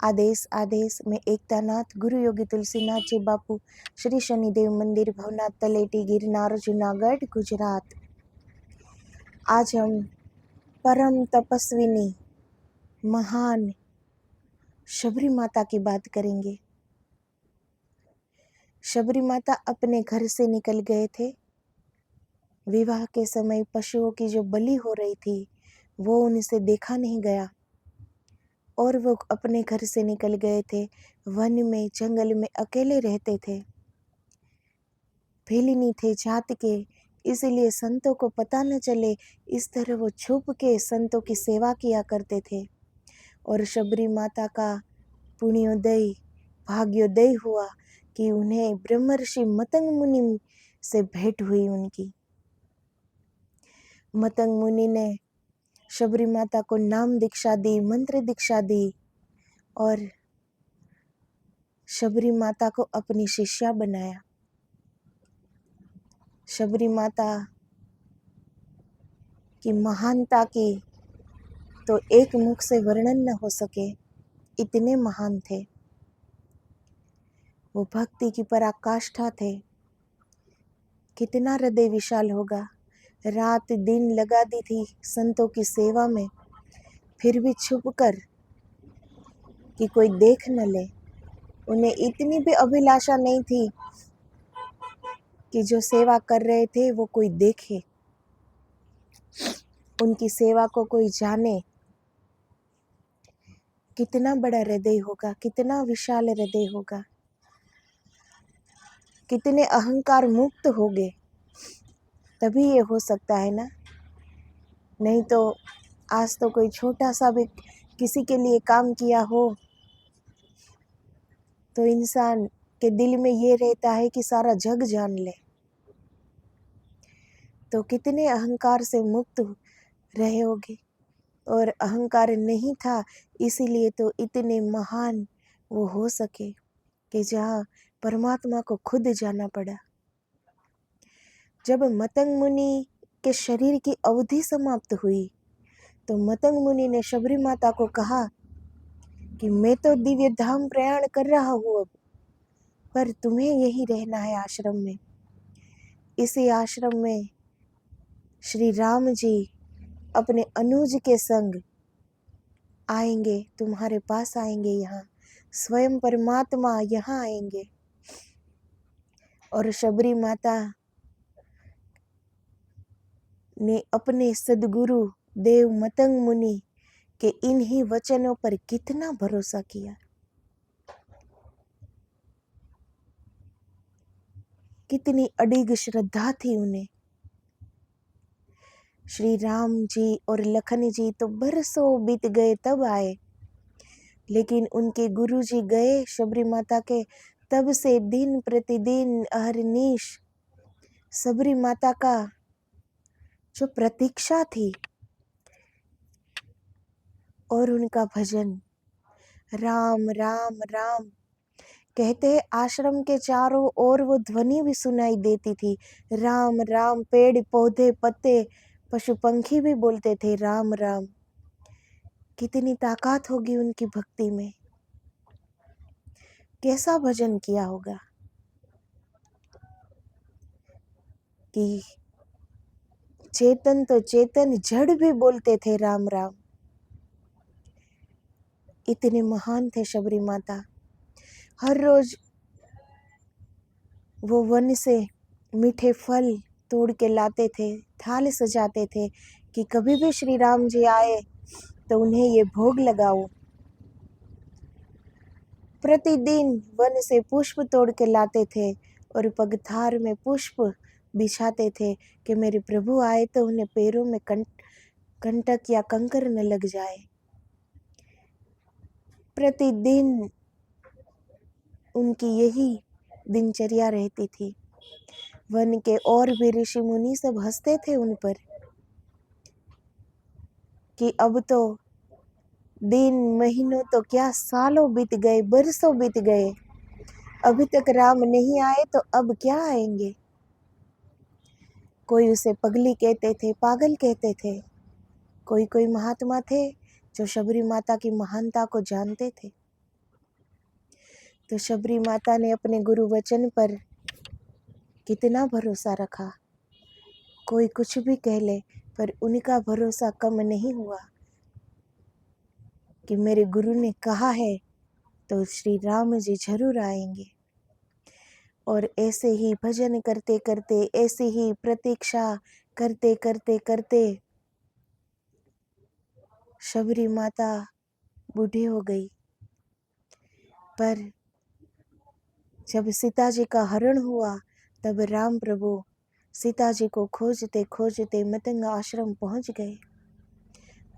आदेश आदेश में एकतानाथ गुरु योगी तुलसीनाथ जी बापू, श्री शनिदेव मंदिर, भवनाथ तलेटी, गिरनार, जूनागढ़, गुजरात। आज हम परम तपस्विनी महान शबरी माता की बात करेंगे। शबरी माता अपने घर से निकल गए थे। विवाह के समय पशुओं की जो बलि हो रही थी वो उनसे देखा नहीं गया और वो अपने घर से निकल गए थे। वन में, जंगल में अकेले रहते थे। भेलिनी थे जात के, इसलिए संतों को पता न चले, इस तरह वो छुप के संतों की सेवा किया करते थे। और शबरी माता का पुण्योदय, भाग्योदय हुआ कि उन्हें ब्रह्मर्षि मतंग मुनि से भेंट हुई उनकी। मतंग मुनि ने शबरी माता को नाम दीक्षा दी, मंत्र दीक्षा दी और शबरी माता को अपनी शिष्या बनाया। शबरी माता की महानता की तो एक मुख से वर्णन न हो सके, इतने महान थे वो। भक्ति की पराकाष्ठा थे। कितना हृदय विशाल होगा। रात दिन लगा दी थी संतों की सेवा में, फिर भी छुपकर कि कोई देख न ले। उन्हें इतनी भी अभिलाषा नहीं थी कि जो सेवा कर रहे थे वो कोई देखे, उनकी सेवा को कोई जाने। कितना बड़ा हृदय होगा, कितना विशाल हृदय होगा, कितने अहंकार मुक्त होंगे, तभी ये हो सकता है ना। नहीं तो आज तो कोई छोटा सा भी किसी के लिए काम किया हो तो इंसान के दिल में ये रहता है कि सारा जग जान ले। तो कितने अहंकार से मुक्त रहे होगे। और अहंकार नहीं था, इसीलिए तो इतने महान वो हो सके कि जहाँ परमात्मा को खुद जाना पड़ा। जब मतंग मुनि के शरीर की अवधि समाप्त हुई तो मतंग मुनि ने शबरी माता को कहा कि मैं तो दिव्य धाम प्रयाण कर रहा हूँ अब, पर तुम्हें यही रहना है आश्रम में। इसी आश्रम में श्री राम जी अपने अनुज के संग आएंगे, तुम्हारे पास आएंगे। यहाँ स्वयं परमात्मा यहाँ आएंगे। और शबरी माता ने अपने सदगुरु देव मतंग मुनि के इन्हीं वचनों पर कितना भरोसा किया। कितनी अडिग श्रद्धा थी उन्हें। श्री राम जी और लखन जी तो बरसों बीत गए तब आए, लेकिन उनके गुरु जी गए शबरी माता के, तब से दिन प्रतिदिन अहरनिश शबरी माता का जो प्रतीक्षा थी और उनका भजन राम राम राम कहते हैं। आश्रम के चारों ओर वो ध्वनि भी सुनाई देती थी, राम राम। पेड़ पौधे पत्ते पशु पंखी भी बोलते थे राम राम। कितनी ताकत होगी उनकी भक्ति में, कैसा भजन किया होगा कि चेतन तो चेतन, जड़ भी बोलते थे राम राम। इतने महान थे शबरी माता। हर रोज वो वन से मीठे फल तोड़ के लाते थे, थाल सजाते थे कि कभी भी श्री राम जी आए तो उन्हें ये भोग लगाओ। प्रतिदिन वन से पुष्प तोड़ के लाते थे और पगथार में पुष्प बिछाते थे कि मेरे प्रभु आए तो उन्हें पैरों में कंटक या कंकर न लग जाए। प्रतिदिन उनकी यही दिनचर्या रहती थी। वन के और भी ऋषि मुनि सब हंसते थे उन पर कि अब तो दिन महीनों तो क्या सालों बीत गए, बरसों बीत गए, अभी तक राम नहीं आए तो अब क्या आएंगे। कोई उसे पगली कहते थे, पागल कहते थे। कोई कोई महात्मा थे जो शबरी माता की महानता को जानते थे। तो शबरी माता ने अपने गुरु वचन पर कितना भरोसा रखा। कोई कुछ भी कह ले, पर उनका भरोसा कम नहीं हुआ कि मेरे गुरु ने कहा है तो श्री राम जी जरूर आएंगे। और ऐसे ही भजन करते करते, ऐसे ही प्रतीक्षा करते करते करते शबरी माता बूढ़ी हो गई। पर जब सीता जी का हरण हुआ, तब राम प्रभु सीता जी को खोजते खोजते मतंग आश्रम पहुंच गए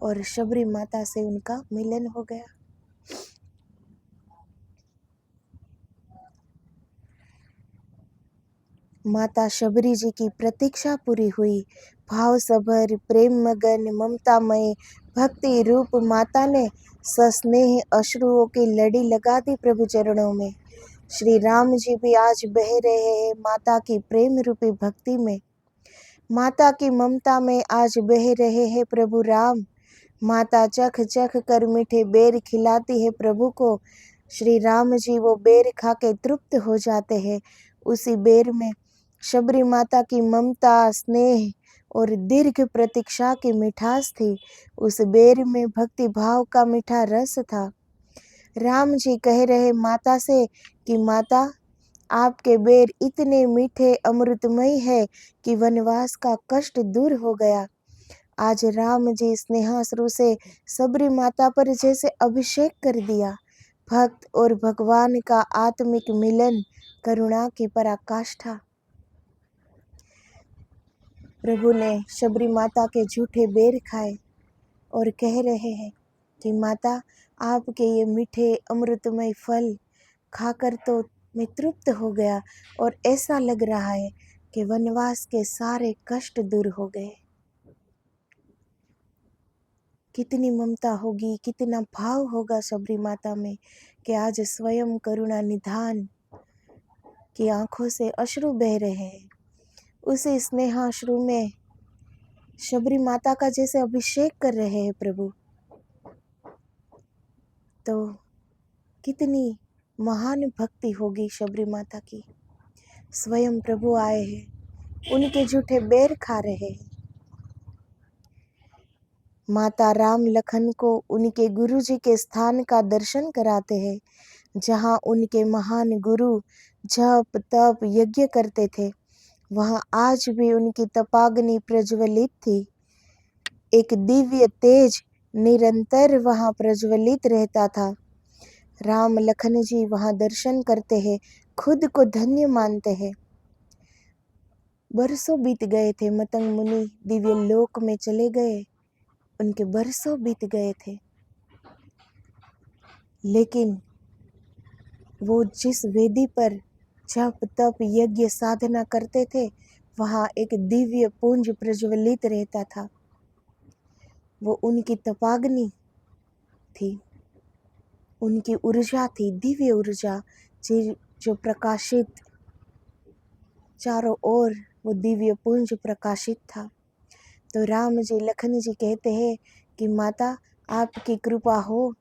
और शबरी माता से उनका मिलन हो गया। माता शबरी जी की प्रतीक्षा पूरी हुई। भाव सभर, प्रेम मगन, ममतामय, भक्ति रूप माता ने सस्नेह अश्रुओं की लड़ी लगा दी प्रभु चरणों में। श्री राम जी भी आज बह रहे हैं माता की प्रेम रूपी भक्ति में। माता की ममता में आज बह रहे हैं प्रभु राम। माता चख चख कर मीठे बेर खिलाती है प्रभु को। श्री राम जी वो बेर खा के तृप्त हो जाते हैं। उसी बेर में शबरी माता की ममता, स्नेह और दीर्घ प्रतीक्षा की मिठास थी। उस बेर में भक्ति भाव का मीठा रस था। राम जी कह रहे माता से कि माता, आपके बेर इतने मीठे अमृतमय है कि वनवास का कष्ट दूर हो गया। आज राम जी स्नेहाश्रु से सबरी माता पर जैसे अभिषेक कर दिया। भक्त और भगवान का आत्मिक मिलन करुणा की पराकाष्ठा। प्रभु ने शबरी माता के झूठे बेर खाए और कह रहे हैं कि माता, आपके ये मीठे अमृतमय फल खाकर तो मैं तृप्त हो गया और ऐसा लग रहा है कि वनवास के सारे कष्ट दूर हो गए। कितनी ममता होगी, कितना भाव होगा शबरी माता में कि आज स्वयं करुणा निधान की आंखों से अश्रु बह रहे हैं। उसी स्नेहाश्रु में शबरी माता का जैसे अभिषेक कर रहे हैं प्रभु। तो कितनी महान भक्ति होगी शबरी माता की। स्वयं प्रभु आए हैं, उनके झूठे बेर खा रहे हैं। माता राम लखन को उनके गुरु जी के स्थान का दर्शन कराते हैं, जहाँ उनके महान गुरु जप तप यज्ञ करते थे। वहाँ आज भी उनकी तपाग्नि प्रज्वलित थी। एक दिव्य तेज निरंतर वहाँ प्रज्वलित रहता था। राम लखन जी वहाँ दर्शन करते हैं, खुद को धन्य मानते हैं। बरसों बीत गए थे, मतंग मुनि दिव्य लोक में चले गए, उनके बरसों बीत गए थे, लेकिन वो जिस वेदी पर जप तप यज्ञ साधना करते थे, वहाँ एक दिव्य पुंज प्रज्वलित रहता था। वो उनकी तपाग्नि थी, उनकी ऊर्जा थी, दिव्य ऊर्जा जो प्रकाशित चारों ओर वो दिव्य पुंज प्रकाशित था। तो राम जी लखन जी कहते हैं कि माता, आपकी कृपा हो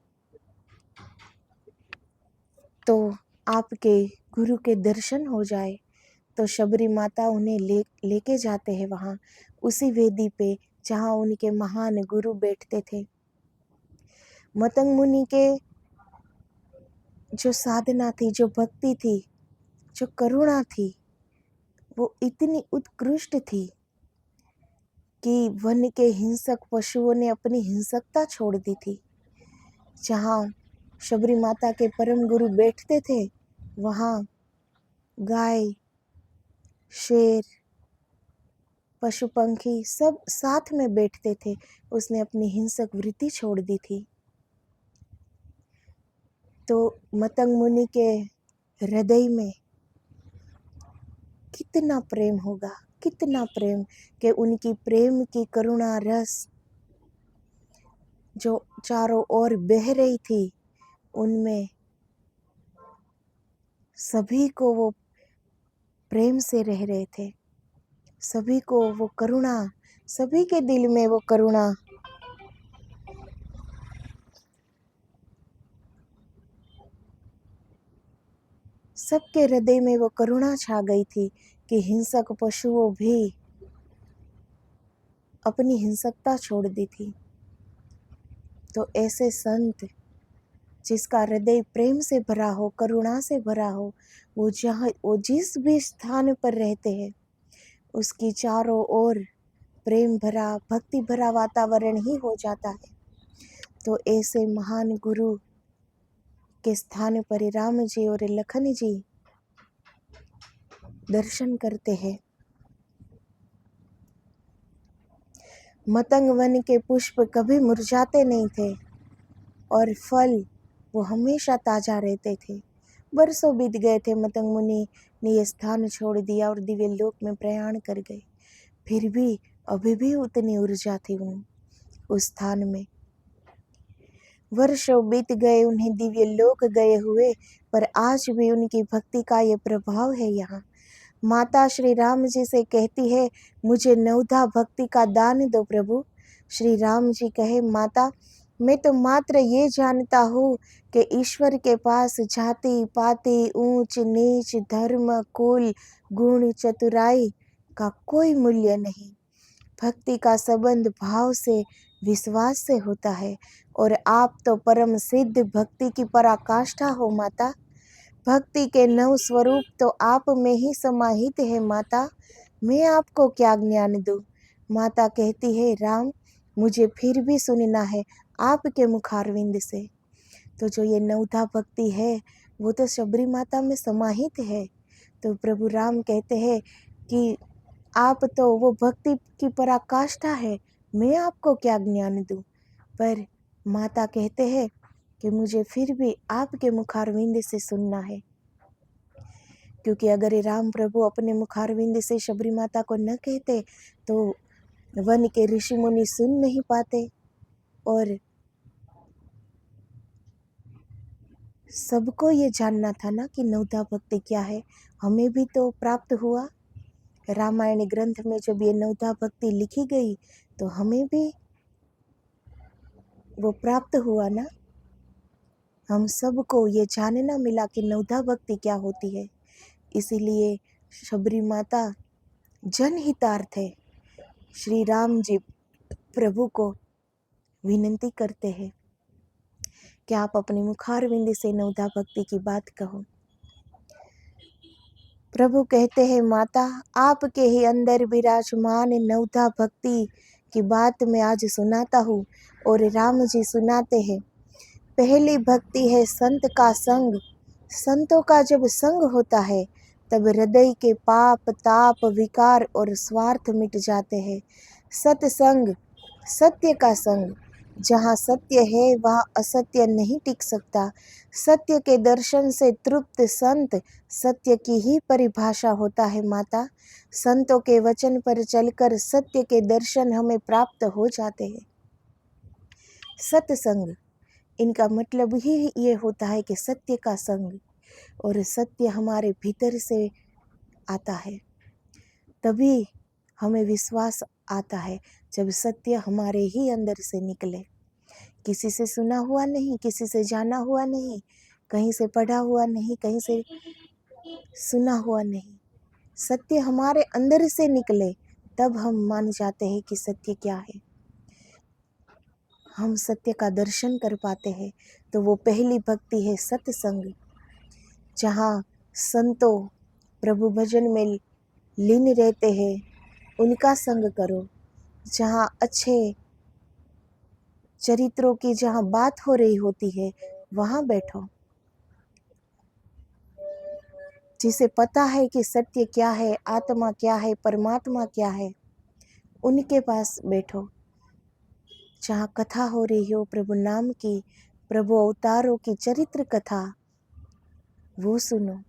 तो आपके गुरु के दर्शन हो जाए। तो शबरी माता उन्हें लेके जाते हैं वहाँ, उसी वेदी पे जहाँ उनके महान गुरु बैठते थे। मतंग मुनि के जो साधना थी, जो भक्ति थी, जो करुणा थी, वो इतनी उत्कृष्ट थी कि वन के हिंसक पशुओं ने अपनी हिंसकता छोड़ दी थी। जहाँ शबरी माता के परम गुरु बैठते थे, वहाँ गाय, शेर, पशु पंखी सब साथ में बैठते थे। उसने अपनी हिंसक वृत्ति छोड़ दी थी। तो मतंग मुनि के हृदय में कितना प्रेम होगा, कितना प्रेम, कि उनकी प्रेम की करुणा रस जो चारों ओर बह रही थी, उनमें सभी को वो प्रेम से रह रहे थे। सभी को वो करुणा, सभी के दिल में वो करुणा सबके हृदय में वो करुणा छा गई थी कि हिंसक पशुओं भी अपनी हिंसकता छोड़ दी थी। तो ऐसे संत जिसका हृदय प्रेम से भरा हो, करुणा से भरा हो, वो जिस भी स्थान पर रहते हैं उसकी चारों ओर प्रेम भरा, भक्ति भरा वातावरण ही हो जाता है। तो ऐसे महान गुरु के स्थान पर राम जी और लखन जी दर्शन करते हैं। मतंग वन के पुष्प कभी मुरझाते नहीं थे और फल वो हमेशा ताजा रहते थे। बरसों बीत गए थे, मतंग मुनि ने ये स्थान छोड़ दिया और दिव्य लोक में प्रयाण कर गए। फिर भी अभी भी उतनी ऊर्जा थी उस स्थान में। वर्षों बीत गए, उन्हें दिव्य लोक गए हुए, पर आज भी उनकी भक्ति का ये प्रभाव है यहाँ। माता श्री राम जी से कहती है, मुझे नवधा भक्ति का दान दो प्रभु। श्री राम जी कहे, माता मैं तो मात्र ये जानता हूँ कि ईश्वर के पास जाति पाति, ऊंच नीच, धर्म, कुल, गुण, चतुराई का कोई मूल्य नहीं। भक्ति का संबंध भाव से, विश्वास से होता है और आप तो परम सिद्ध भक्ति की पराकाष्ठा हो माता। भक्ति के नव स्वरूप तो आप में ही समाहित है माता। मैं आपको क्या ज्ञान दूँ। माता कहती है, राम मुझे फिर भी सुनना है आपके मुखारविंद से। तो जो ये नवधा भक्ति है वो तो शबरी माता में समाहित है। तो प्रभु राम कहते हैं कि आप तो वो भक्ति की पराकाष्ठा है, मैं आपको क्या ज्ञान दूँ। पर माता कहते हैं कि मुझे फिर भी आपके मुखारविंद से सुनना है, क्योंकि अगर राम प्रभु अपने मुखारविंद से शबरी माता को न कहते तो वन के ऋषि मुनि सुन नहीं पाते और सबको ये जानना था ना कि नवधा भक्ति क्या है। हमें भी तो प्राप्त हुआ। रामायण ग्रंथ में जब ये नवधा भक्ति लिखी गई तो हमें भी वो प्राप्त हुआ ना। हम सबको ये जानना मिला कि नवधा भक्ति क्या होती है। इसीलिए शबरी माता जनहितार्थ है, श्री राम जी प्रभु को विनती करते हैं कि आप अपने मुखारविंद से नवधा भक्ति की बात कहो। प्रभु कहते हैं, माता आपके ही अंदर विराजमान नवधा भक्ति की बात मैं आज सुनाता हूँ। और राम जी सुनाते हैं, पहली भक्ति है संत का संग। संतों का जब संग होता है तब हृदय के पाप ताप विकार और स्वार्थ मिट जाते हैं। सत्संग, सत्य का संग। जहाँ सत्य है वहाँ असत्य नहीं टिक सकता। सत्य के दर्शन से तृप्त संत सत्य की ही परिभाषा होता है माता। संतों के वचन पर चलकर सत्य के दर्शन हमें प्राप्त हो जाते हैं। सत्संग, इनका मतलब ही ये होता है कि सत्य का संग, और सत्य हमारे भीतर से आता है तभी हमें विश्वास आता है, जब सत्य हमारे ही अंदर से निकले। किसी से सुना हुआ नहीं, किसी से जाना हुआ नहीं, कहीं से पढ़ा हुआ नहीं, कहीं से सुना हुआ नहीं। सत्य हमारे अंदर से निकले तब हम मान जाते हैं कि सत्य क्या है। हम सत्य का दर्शन कर पाते हैं। तो वो पहली भक्ति है सत्संग, जहाँ संतों प्रभु भजन में लीन रहते हैं उनका संग करो। जहाँ अच्छे चरित्रों की जहाँ बात हो रही होती है वहाँ बैठो। जिसे पता है कि सत्य क्या है, आत्मा क्या है, परमात्मा क्या है, उनके पास बैठो। जहाँ कथा हो रही हो प्रभु नाम की, प्रभु अवतारों की चरित्र कथा, वो सुनो।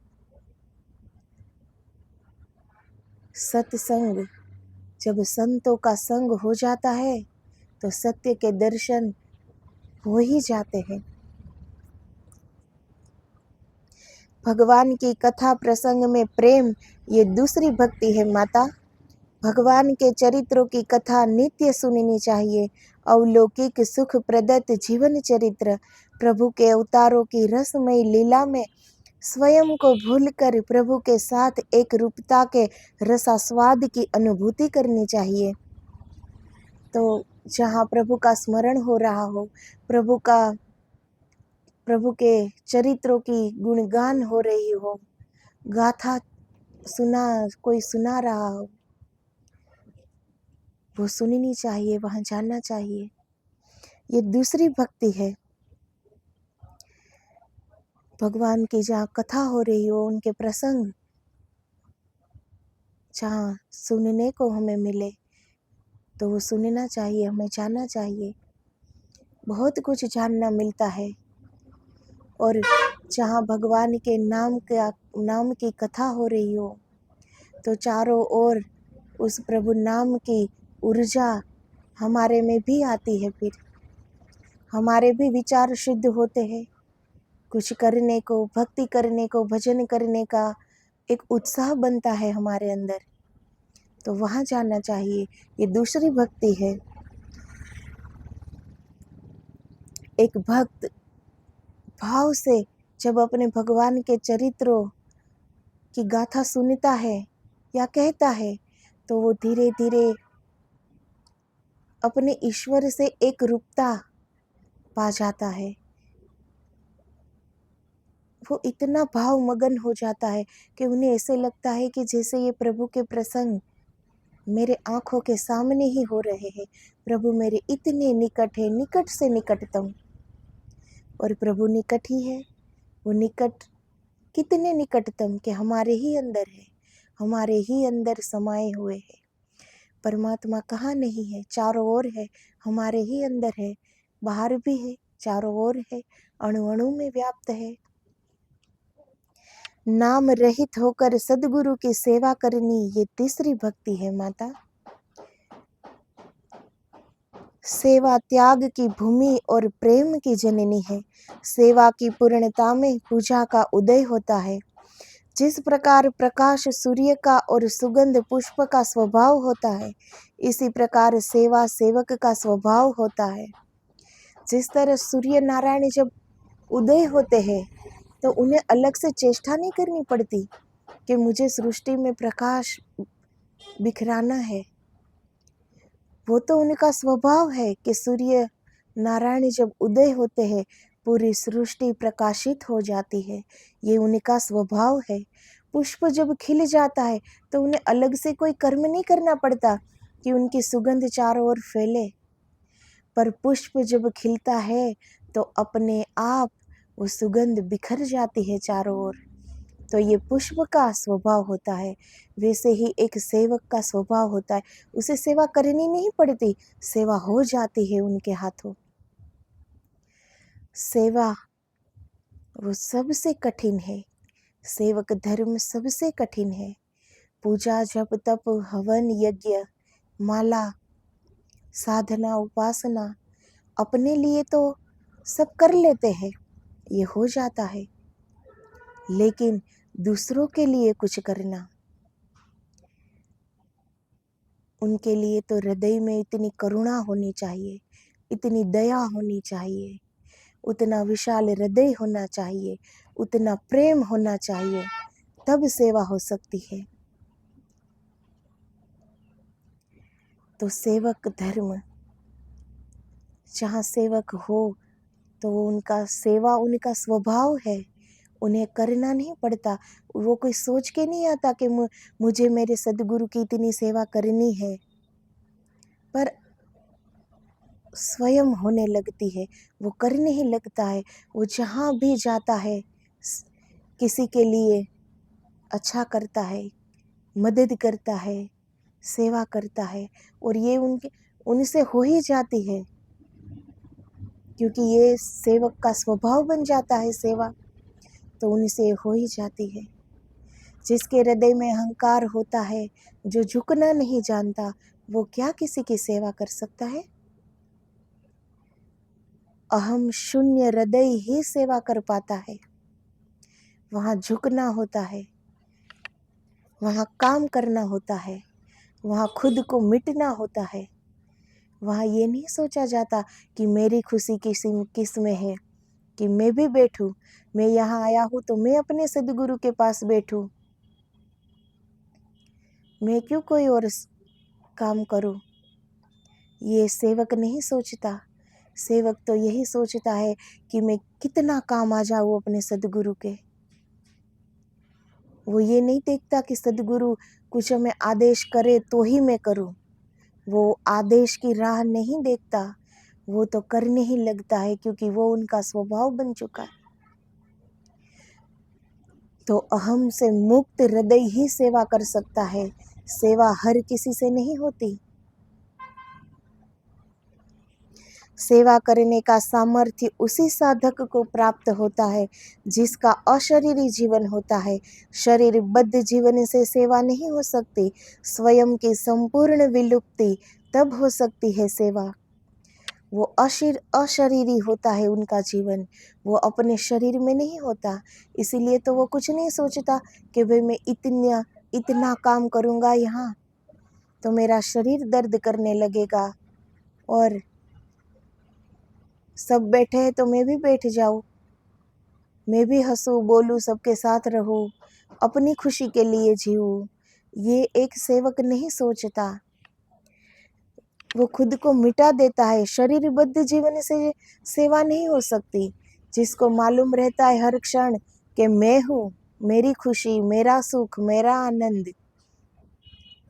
सत्संग, जब संतों का संग हो जाता है तो सत्य के दर्शन हो ही जाते हैं। भगवान की कथा प्रसंग में प्रेम, ये दूसरी भक्ति है माता। भगवान के चरित्रों की कथा नित्य सुननी चाहिए। अलौकिक सुख प्रदत्त जीवन चरित्र, प्रभु के अवतारों की रसमयी लीला में स्वयं को भूलकर प्रभु के साथ एक रूपता के रसास्वाद की अनुभूति करनी चाहिए। तो जहाँ प्रभु का स्मरण हो रहा हो, प्रभु के चरित्रों की गुणगान हो रही हो, गाथा कोई सुना रहा हो, वो सुननी चाहिए, वहाँ जाना चाहिए। ये दूसरी भक्ति है। भगवान की जहाँ कथा हो रही हो, उनके प्रसंग जहाँ सुनने को हमें मिले, तो वो सुनना चाहिए, हमें जाना चाहिए। बहुत कुछ जानना मिलता है। और जहाँ भगवान के नाम की कथा हो रही हो, तो चारों ओर उस प्रभु नाम की ऊर्जा हमारे में भी आती है। फिर हमारे भी विचार शुद्ध होते हैं। कुछ करने को, भक्ति करने को, भजन करने का एक उत्साह बनता है हमारे अंदर। तो वहाँ जाना चाहिए। ये दूसरी भक्ति है। एक भक्त भाव से जब अपने भगवान के चरित्रों की गाथा सुनता है या कहता है, तो वो धीरे धीरे अपने ईश्वर से एक रूपता पा जाता है। वो इतना भाव मगन हो जाता है कि उन्हें ऐसे लगता है कि जैसे ये प्रभु के प्रसंग मेरे आंखों के सामने ही हो रहे हैं। प्रभु मेरे इतने निकट है, निकट से निकटतम। और प्रभु निकट ही है। वो निकट, कितने निकटतम कि हमारे ही अंदर है, हमारे ही अंदर समाये हुए है। परमात्मा कहाँ नहीं है, चारों ओर है, हमारे ही अंदर है, बाहर भी है, चारों ओर है, अणु अणु में व्याप्त है। नाम रहित होकर सदगुरु की सेवा करनी, ये तीसरी भक्ति है माता। सेवा त्याग की भूमि और प्रेम की जननी है। सेवा की पूर्णता में पूजा का उदय होता है। जिस प्रकार प्रकाश सूर्य का और सुगंध पुष्प का स्वभाव होता है, इसी प्रकार सेवा सेवक का स्वभाव होता है। जिस तरह सूर्य नारायण जब उदय होते हैं, तो उन्हें अलग से चेष्टा नहीं करनी पड़ती कि मुझे सृष्टि में प्रकाश बिखराना है। वो तो उनका स्वभाव है कि सूर्य नारायण जब उदय होते हैं, पूरी सृष्टि प्रकाशित हो जाती है। ये उनका स्वभाव है। पुष्प जब खिल जाता है, तो उन्हें अलग से कोई कर्म नहीं करना पड़ता कि उनकी सुगंध चारों ओर फैले। पर पुष्प जब खिलता है, तो अपने आप वो सुगंध बिखर जाती है चारों ओर। तो ये पुष्प का स्वभाव होता है। वैसे ही एक सेवक का स्वभाव होता है। उसे सेवा करनी नहीं पड़ती, सेवा हो जाती है उनके हाथों। सेवा वो सबसे कठिन है। सेवक धर्म सबसे कठिन है। पूजा जप तप हवन यज्ञ माला साधना उपासना अपने लिए तो सब कर लेते हैं, ये हो जाता है। लेकिन दूसरों के लिए कुछ करना, उनके लिए तो हृदय में इतनी करुणा होनी चाहिए, इतनी दया होनी चाहिए, उतना विशाल हृदय होना चाहिए, उतना प्रेम होना चाहिए, तब सेवा हो सकती है। तो सेवक धर्म, जहाँ सेवक हो तो उनका सेवा उनका स्वभाव है। उन्हें करना नहीं पड़ता। वो कोई सोच के नहीं आता कि मुझे मेरे सदगुरु की इतनी सेवा करनी है, पर स्वयं होने लगती है, वो करने ही लगता है। वो जहाँ भी जाता है, किसी के लिए अच्छा करता है, मदद करता है, सेवा करता है, और ये उनसे हो ही जाती है, क्योंकि ये सेवक का स्वभाव बन जाता है सेवा, तो उनसे हो ही जाती है। जिसके हृदय में अहंकार होता है, जो झुकना नहीं जानता, वो क्या किसी की सेवा कर सकता है? अहम शून्य हृदय ही सेवा कर पाता है। वहाँ झुकना होता है, वहाँ काम करना होता है, वहाँ खुद को मिटना होता है। वहाँ ये नहीं सोचा जाता कि मेरी खुशी किस में है, कि मैं भी बैठूं, मैं यहाँ आया हूँ तो मैं अपने सदगुरु के पास बैठूं, मैं क्यों कोई और काम करूं। ये सेवक नहीं सोचता। सेवक तो यही सोचता है कि मैं कितना काम आ जाऊं अपने सदगुरु के। वो ये नहीं देखता कि सदगुरु कुछ हमें आदेश करे तो ही मैं करूं। वो आदेश की राह नहीं देखता, वो तो करने ही लगता है, क्योंकि वो उनका स्वभाव बन चुका है। तो अहम से मुक्त हृदय ही सेवा कर सकता है। सेवा हर किसी से नहीं होती। सेवा करने का सामर्थ्य उसी साधक को प्राप्त होता है जिसका अशरीरी जीवन होता है। शरीरबद्ध जीवन से सेवा नहीं हो सकती। स्वयं की संपूर्ण विलुप्ति तब हो सकती है सेवा। वो अशरीरी होता है उनका जीवन, वो अपने शरीर में नहीं होता। इसीलिए तो वो कुछ नहीं सोचता कि भाई मैं इतना काम करूँगा यहाँ तो मेरा शरीर दर्द करने लगेगा, और सब बैठे हैं तो मैं भी बैठ जाऊं, मैं भी हंसूं बोलूं, सबके साथ रहूं, अपनी खुशी के लिए जीऊं। ये एक सेवक नहीं सोचता। वो खुद को मिटा देता है। शरीरबद्ध जीवन से सेवा नहीं हो सकती। जिसको मालूम रहता है हर क्षण कि मैं हूँ, मेरी खुशी, मेरा सुख, मेरा आनंद,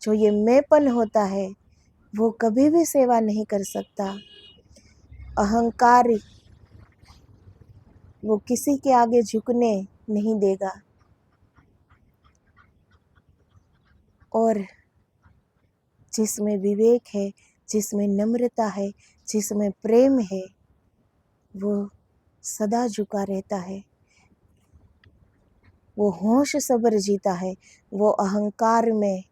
जो ये मैंपन होता है, वो कभी भी सेवा नहीं कर सकता। अहंकार वो किसी के आगे झुकने नहीं देगा। और जिसमें विवेक है, जिसमें नम्रता है, जिसमें प्रेम है, वो सदा झुका रहता है। वो होश सब्र जीता है। वो अहंकार में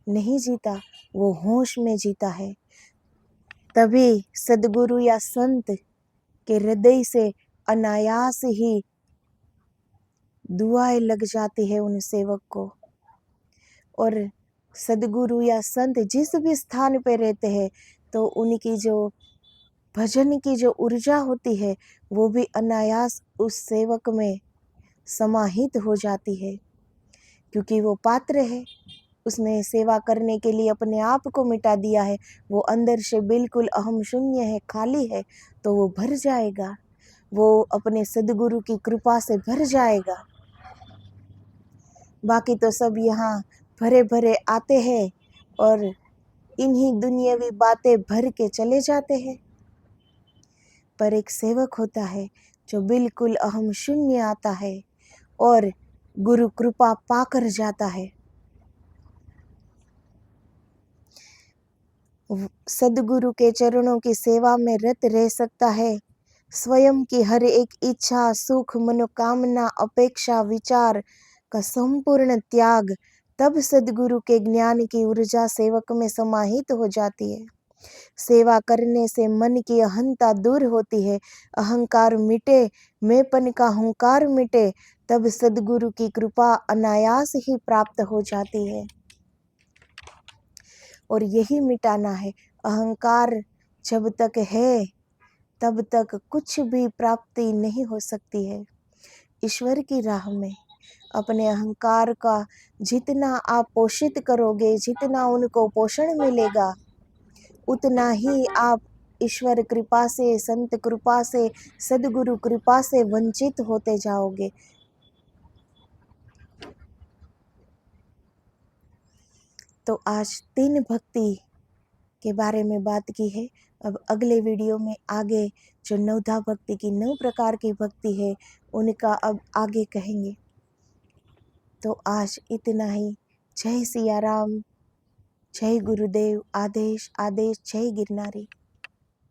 नहीं जीता, वो होश में जीता है। तभी सदगुरु या संत के हृदय से अनायास ही दुआएं लग जाती है उन सेवक को। और सदगुरु या संत जिस भी स्थान पे रहते हैं तो उनकी जो भजन की जो ऊर्जा होती है वो भी अनायास उस सेवक में समाहित हो जाती है, क्योंकि वो पात्र है। उसने सेवा करने के लिए अपने आप को मिटा दिया है। वो अंदर से बिल्कुल अहम शून्य है, खाली है, तो वो भर जाएगा। वो अपने सदगुरु की कृपा से भर जाएगा। बाकी तो सब यहाँ भरे भरे आते हैं और इन्हीं दुनियावी बातें भर के चले जाते हैं। पर एक सेवक होता है जो बिल्कुल अहम शून्य आता है और गुरु कृपा पाकर जाता है। सदगुरु के चरणों की सेवा में रत रह सकता है। स्वयं की हर एक इच्छा, सुख, मनोकामना, अपेक्षा, विचार का संपूर्ण त्याग, तब सदगुरु के ज्ञान की ऊर्जा सेवक में समाहित हो जाती है। सेवा करने से मन की अहंता दूर होती है, अहंकार मिटे, मैंपन का हुंकार मिटे, तब सदगुरु की कृपा अनायास ही प्राप्त हो जाती है। और यही मिटाना है। अहंकार जब तक है तब तक कुछ भी प्राप्ति नहीं हो सकती है। ईश्वर की राह में अपने अहंकार का जितना आप पोषित करोगे, जितना उनको पोषण मिलेगा, उतना ही आप ईश्वर कृपा से, संत कृपा से, सदगुरु कृपा से वंचित होते जाओगे। तो आज 3 भक्ति के बारे में बात की है। अब अगले वीडियो में आगे जो 9धा भक्ति की 9 प्रकार की भक्ति है उनका अब आगे कहेंगे। तो आज इतना ही। जय सिया राम, जय गुरुदेव, आदेश आदेश, जय गिरनारी।